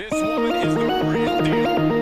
This woman is the real deal.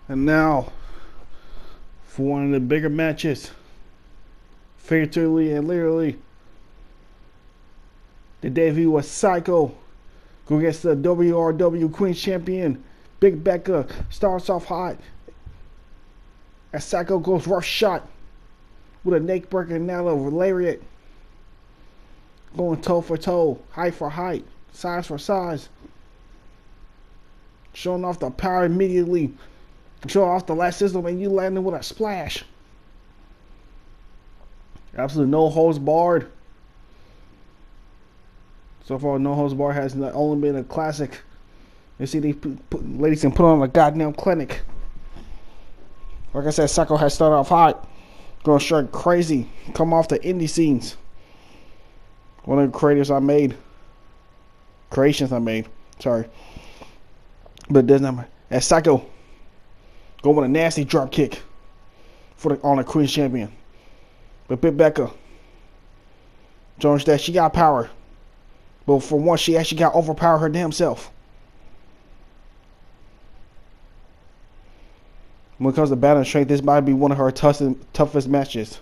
And now, for one of the bigger matches, figuratively and literally, the debut was Psycho go against the WRW Queen's Champion. Big Becca starts off hot as Psycho goes rough shot with a neck breaker and now a lariat. Going toe for toe, height for height, size for size. Showing off the power immediately. Showing off the last system and you landing with a splash. Absolutely no holds barred. So far, no holds barred has not only been a classic. You see, these ladies can put on a goddamn clinic. Like I said, Psycho has started off hot, going straight crazy, come off the indie scenes. One of the creations I made, sorry, but it doesn't matter. As Psycho go with a nasty drop kick on the Queen's Champion, but Big Becca shows that she got power. But for once, she actually got overpower her damn self. When it comes to battle strength, this might be one of her toughest matches.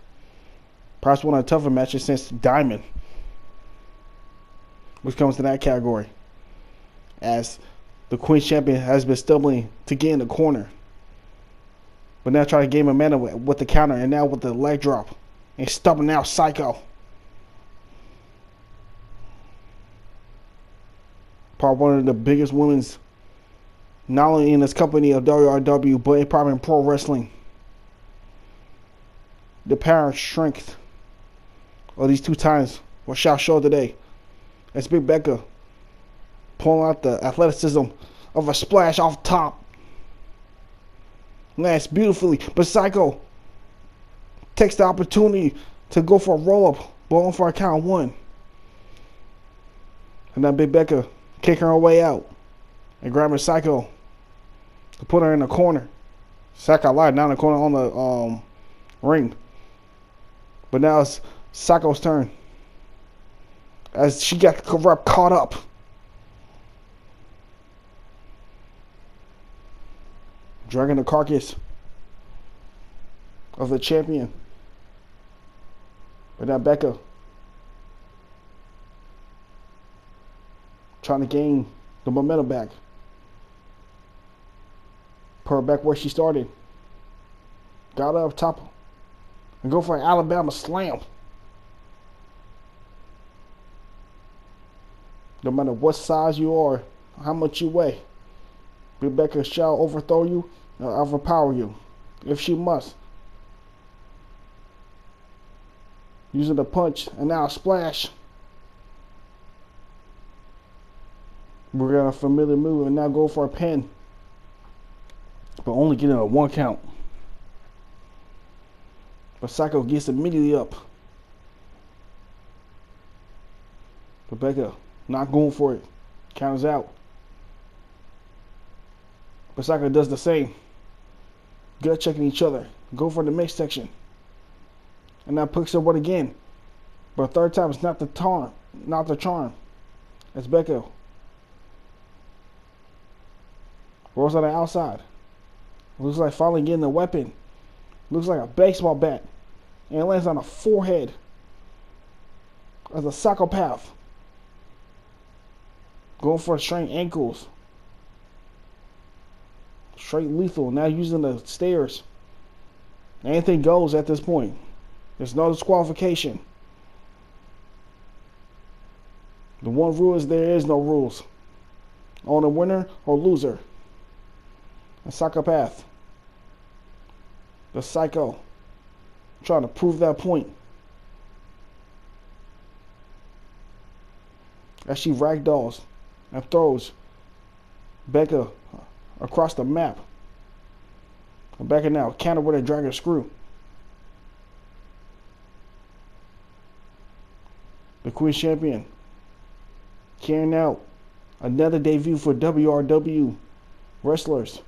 Perhaps one of the toughest matches since Diamond, which comes to that category. As the Queen's Champion has been stumbling to get in the corner. But now trying to gain momentum with the counter and now with the leg drop. And stumbling out Psycho. Probably one of the biggest women's, not only in this company of WRW, but probably in pro wrestling. The power and strength of these two times what shall show today. As Big Becca pulling out the athleticism of a splash off top. Lands beautifully, but Psycho takes the opportunity to go for a roll up, but on for a count of one. And then Big Becca kicking her way out and grabbing Psycho to put her in the corner. Psycho lied down the corner on the ring. But now it's Psycho's turn as she got Corrupt caught up. Dragging the carcass of the champion. But now Becca trying to gain the momentum back. Put her back where she started. Got her up top and go for an Alabama slam. No matter what size you are, how much you weigh, Rebecca shall overthrow you or overpower you, if she must. Using the punch and now a splash. We're going to familiar move and now go for a pin. But only getting a 1 count. But Psycho gets immediately up. Rebecca not going for it. Counters out. But Psycho does the same. Gut checking each other. Go for the midsection. And now picks up one again. But third time it's not the charm. Not the charm. It's Becca. Rolls on the outside. Looks like finally getting a weapon. Looks like a baseball bat. And it lands on the forehead as a psychopath. Going for straight ankles. Straight lethal. Now using the stairs. Anything goes at this point. There's no disqualification. The one rule is there is no rules. On a winner or loser. A psychopath. The psycho. Trying to prove that point. As she ragdolls and throws Becca across the map. Becca now counter with a dragon screw. The Queen's Champion carrying out another debut for WRW wrestlers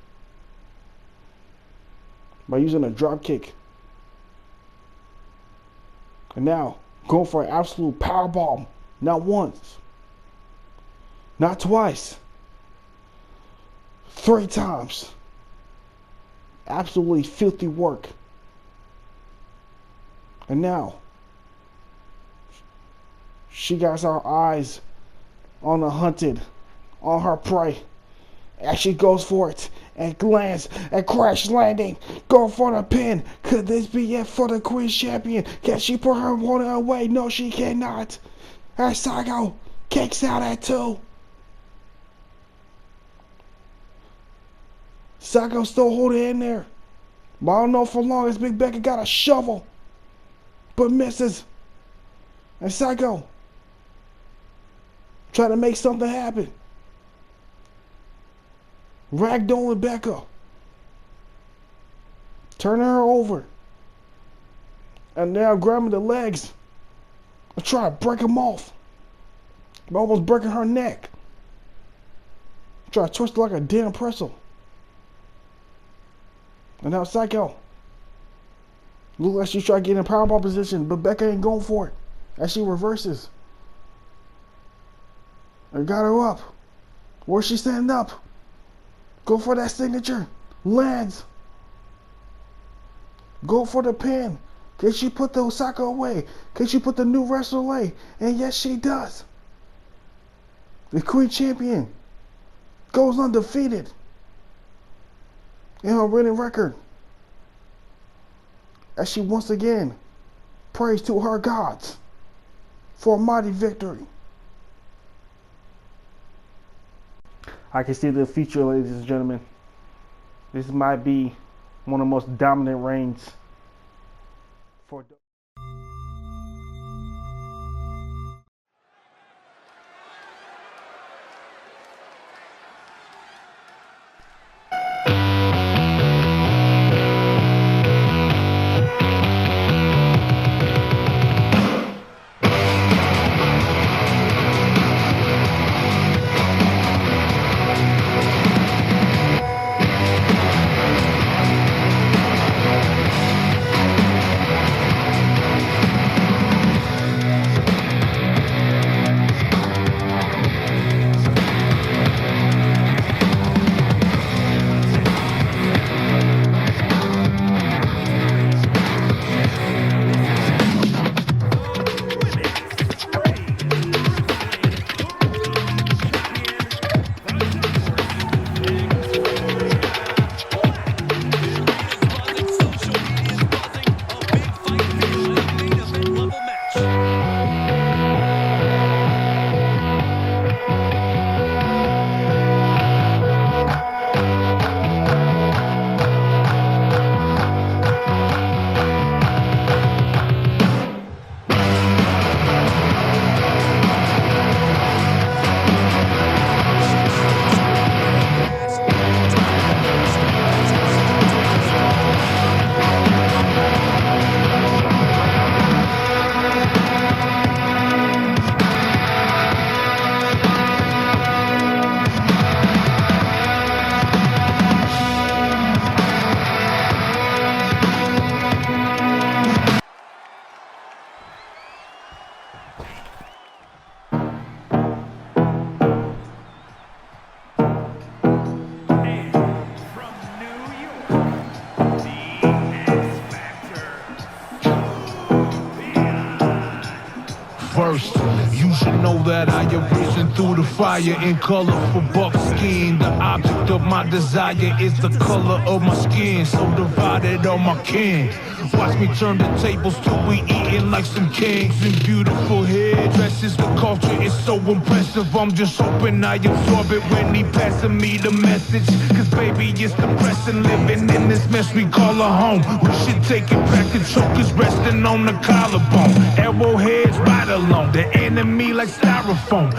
by using a drop kick. And now going for an absolute powerbomb. Not once. Not twice. 3 times. Absolutely filthy work. And now she got our eyes on the hunted, on her prey. As she goes for it and lands a crash landing. Go for the pin. Could this be it for the Queen's Champion? Can she put her opponent away? No, she cannot. As Psycho kicks out at 2. Psycho still holding in there. But I don't know for long as Big Becca got a shovel. But misses. And Psycho trying to make something happen. Ragdolling Becca. Turning her over. And now grabbing the legs. And trying to break them off. But almost breaking her neck. Trying to twist her like a damn pretzel. And now Psycho. Look like she's trying to get in a powerbomb position. But Becca ain't going for it. As she reverses. And got her up. Where's she standing up? Go for that signature. Lands. Go for the pin. Can she put the Psycho away? Can she put the new wrestler away? And yes, she does. The Queen Champion goes undefeated in her winning record. As she once again prays to her gods for a mighty victory. I can see the future, ladies and gentlemen. This might be one of the most dominant reigns for first. You should know that I have risen through the fire in colorful buckskin. The object of my desire is the color of my skin. So divided on my kin. Watch me turn the tables till we eating like some kings in beautiful headdresses. The culture is so impressive. I'm just hoping I absorb it when he passing me the message. Cause baby, it's depressing living in this mess we call a home. We should take it back and chokers resting on the collarbone. Arrowheads right along. The enemy like styrofoam.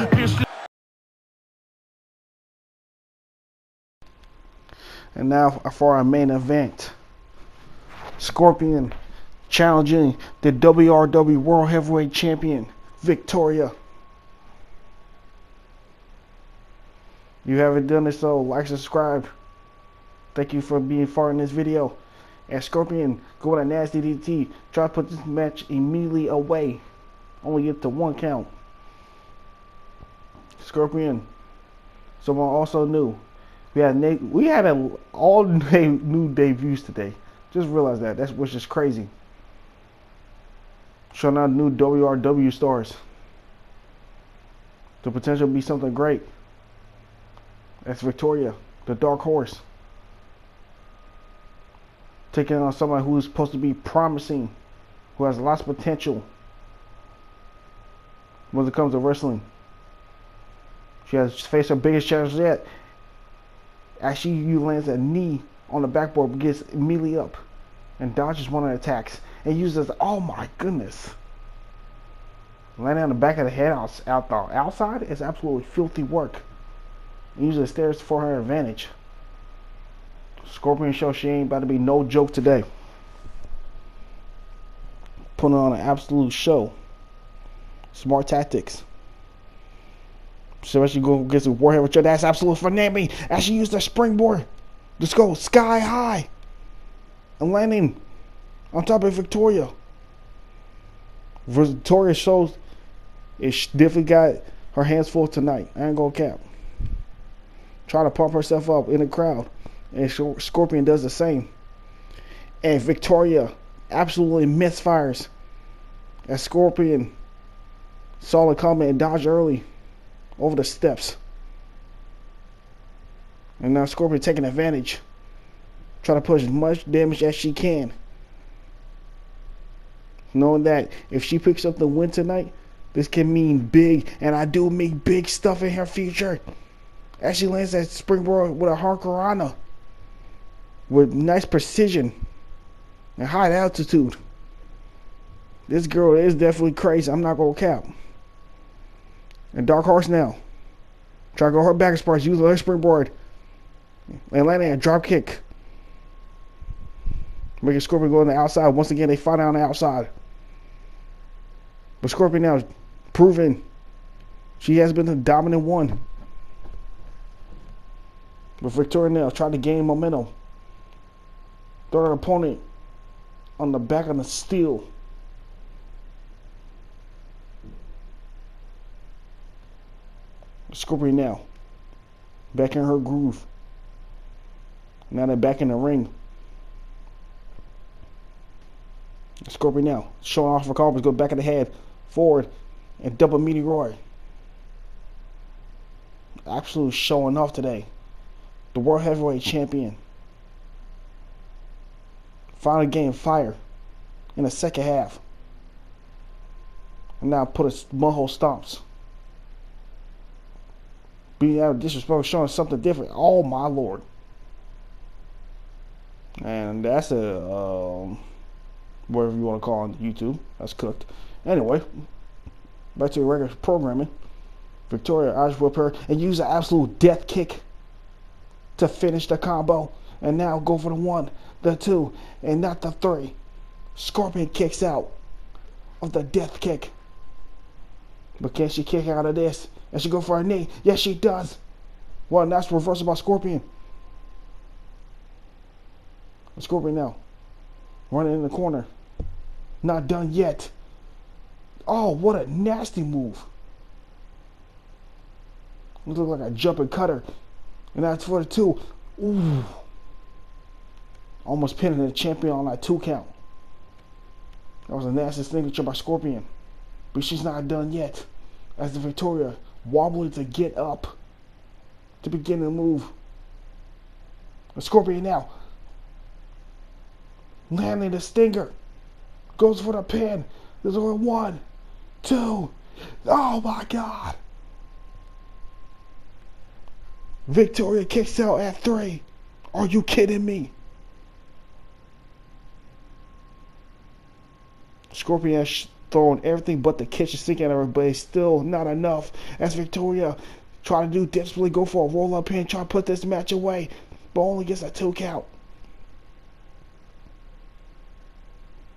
And now for our main event. Scorpion challenging the WRW World Heavyweight Champion, Victoria. If you haven't done this, so like, subscribe. Thank you for being part in this video. And Scorpion, go with a nasty DT. Try to put this match immediately away. Only get to 1 count. Scorpion. Someone also new. We had all new debuts today. Just realize that. Which is crazy. Showing out new WRW stars. The potential to be something great. That's Victoria, the dark horse. Taking on someone who's supposed to be promising, who has lots of potential when it comes to wrestling. She has faced her biggest challenge yet. As she lands a knee on the backboard, but gets immediately up and dodges one of the attacks and uses, oh my goodness, landing on the back of the head out the outside is absolutely filthy work. Uses the stairs for her advantage. Scorpion shows she ain't about to be no joke today. Putting on an absolute show. Smart tactics. So as she go against the Warhead, that's absolute phenomenal. As she used the springboard, let's go sky high, and landing on top of Victoria. Victoria shows she definitely got her hands full tonight. I ain't gonna cap. Try to pump herself up in the crowd, and Scorpion does the same. And Victoria absolutely misfires as Scorpion saw it coming and dodged early over the steps. And now Scorpion taking advantage. Trying to push as much damage as she can. Knowing that if she picks up the win tonight, this can mean big, and I do mean big stuff in her future. As she lands that springboard with a Hurricanrana with nice precision and high altitude. This girl is definitely crazy. I'm not gonna cap. And Dark Horse now. Try to go her back as use her springboard. And landing a drop kick. Making Scorpion go on the outside. Once again, they fight on the outside. But Scorpion now is proven she has been the dominant one. But Victoria now tried to gain momentum. Throw her opponent on the back of the steel. Scorpion now back in her groove. Now they're back in the ring. Scorpion now showing off her carpets, go back of the head, forward, and double meteor. Absolute showing off today. The World Heavyweight Champion finally gained fire in the second half. And now put a mudhole stomps. Being out of disrespect, showing something different. Oh my lord. And that's a whatever you want to call on YouTube. That's cooked. Anyway, back to the regular programming. Victoria Irish whip her and use an absolute death kick to finish the combo. And now go for the 1, the 2, and not the 3. Scorpion kicks out of the death kick. But can she kick out of this? And she go for a knee. Yes, she does. Well, that's reversal by Scorpion. Scorpion now running in the corner. Not done yet. Oh, what a nasty move. It looked like a jumping cutter. And that's for the 2. Ooh. Almost pinning the champion on that 2 count. That was a nasty signature by Scorpion. but she's not done yet. As the Victoria wobbling to get up to begin to move. The Scorpion now landing the stinger. Goes for the pin. There's only 1, 2. Oh my God. Victoria kicks out at 3. Are you kidding me? Scorpion has thrown everything but the kitchen sink at her, but it's still not enough. As Victoria try to do desperately go for a roll-up pin, try to put this match away, but only gets a 2 count.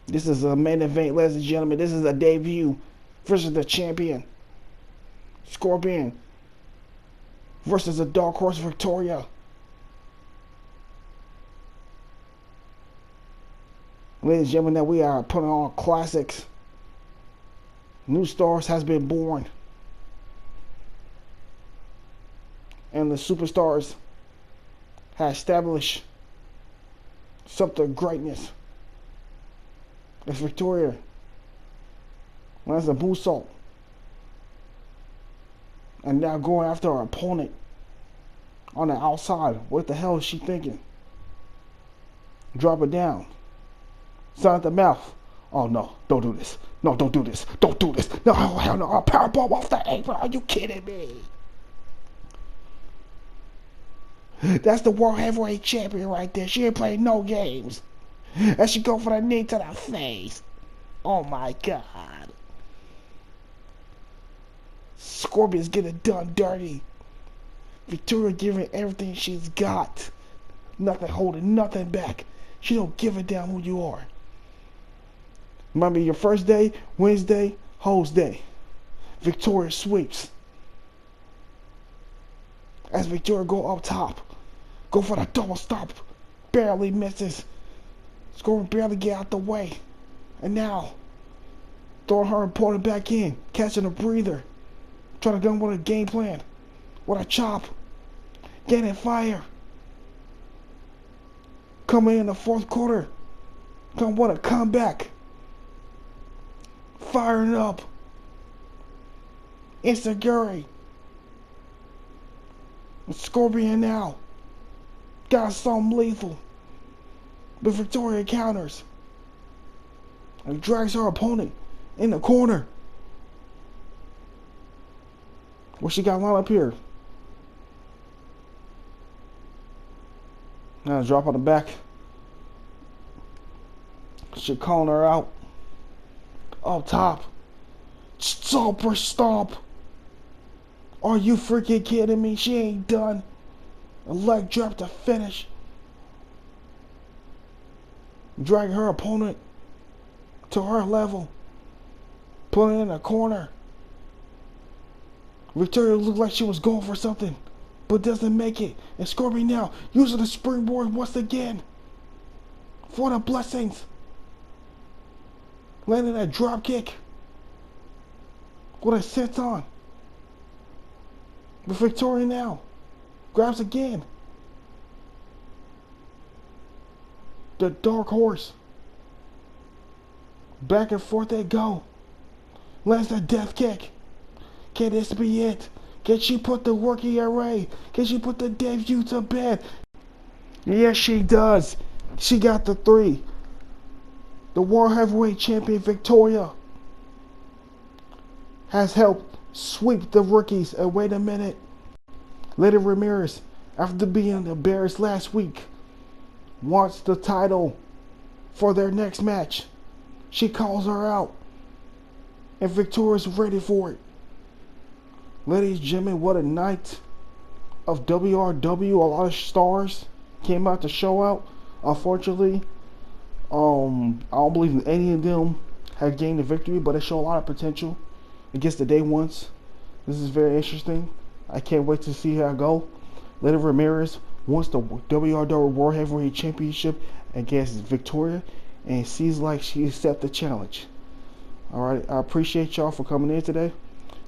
This is a main event, ladies and gentlemen. This is a debut versus the champion. Scorpion versus the Dark Horse Victoria. Ladies and gentlemen, that we are putting on classics. New stars has been born. And the superstars have established something greatness. It's Victoria. That's a moonsault. And now going after her opponent on the outside. What the hell is she thinking? Drop it down. Sign at the mouth. Oh no, don't do this. No, don't do this. Don't do this. No, hell no. A powerbomb off the apron. Are you kidding me? That's the World Heavyweight Champion right there. She ain't playing no games. And she go for the knee to the face. Oh my God. Scorpion's getting done dirty. Victoria giving everything she's got. Nothing holding, nothing back. She don't give a damn who you are. Might be your first day, Wednesday, Hoes Day. Victoria sweeps. As Victoria go up top. Go for the double stop. Barely misses. Scorpion barely get out the way. And now, throwing her opponent back in. Catching a breather. Trying to go with a game plan. With a chop. Getting fire. Coming in the 4th quarter. Gonna want a comeback. Firing up. Insecurity. Scorpion now. Got some lethal. But Victoria counters. And drags her opponent in the corner. What she got lined up here? Now drop on the back. She calling her out. Up top. Super stomp. Are you freaking kidding me? She ain't done. A leg drop to finish. Drag her opponent to her level. Put it in a corner. Victoria looked like she was going for something, but doesn't make it. And Scorpion now using the springboard once again for the blessings. Landing that drop kick with a senton. But Victoria now grabs again. The Dark Horse. Back and forth they go. Lands that death kick. Can this be it? Can she put the working array? Can she put the debut to bed? Yes, she does. She got the 3. The World Heavyweight Champion Victoria has helped sweep the rookies. And wait a minute. Lady Ramirez, after being embarrassed last week, wants the title for their next match. She calls her out. And Victoria's ready for it. Ladies and gentlemen, what a night of WRW. A lot of stars came out to show out. Unfortunately, I don't believe any of them have gained a victory, but they show a lot of potential against the day ones. This is very interesting. I can't wait to see how it go. Lady Ramirez wants the WRW World Heavyweight Championship against Victoria, and it seems like she accepted the challenge. Alright, I appreciate y'all for coming in today.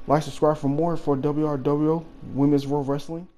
Like, subscribe for more for WRW Women's World Wrestling.